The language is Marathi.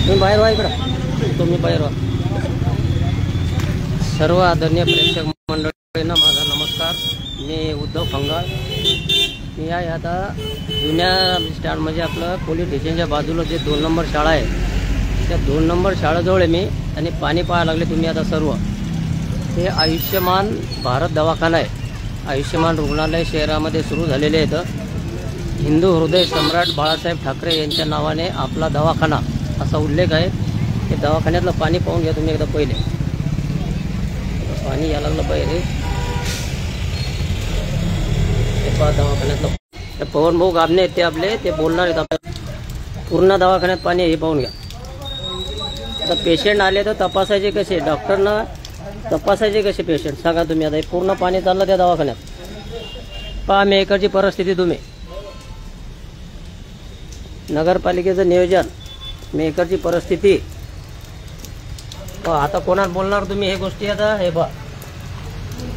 तुम्ही बाहेर व्हा, इकडं तुम्ही बाहेर व्हा. सर्व आदरणीय प्रेक्षक मंडळींना माझा नमस्कार. मी उद्धव फंगाळ. मी आहे आता जुन्या स्टँड म्हणजे आपलं पोलीस स्टेशनच्या बाजूला जे 2 नंबर शाळा आहे त्या 2 नंबर शाळेजवळ मी आणि पाणी पाहायला लागले तुम्ही आता सर्व. हे आयुष्यमान भारत दवाखाना आहे. आयुष्यमान रुग्णालय शहरामध्ये सुरू झालेले आहेत. हिंदू हृदय सम्राट बाळासाहेब ठाकरे यांच्या नावाने आपला दवाखाना असा उल्लेख आहे. हे दवाखान्यातलं पाणी पाहून घ्या तुम्ही एकदा पहिले. पाणी यायला लागलं पाहिजे. ते पहा दवाखान्यातलं पवन भाऊ गाबणे ते आपले ते बोलणार आहेत आपल्याला. पूर्ण दवाखान्यात पाणी हे पाहून घ्या. आता पेशंट आले तर तपासायचे कसे, डॉक्टरना तपासायचे कसे पेशंट सांगा तुम्ही. आता हे पूर्ण पाणी चाललं त्या दवाखान्यात. पहा मेकरची परिस्थिती तुम्ही. नगरपालिकेचं नियोजन, मेकरची परिस्थिती. आता कोणाला बोलणार तुम्ही हे गोष्टी. आता हे पहा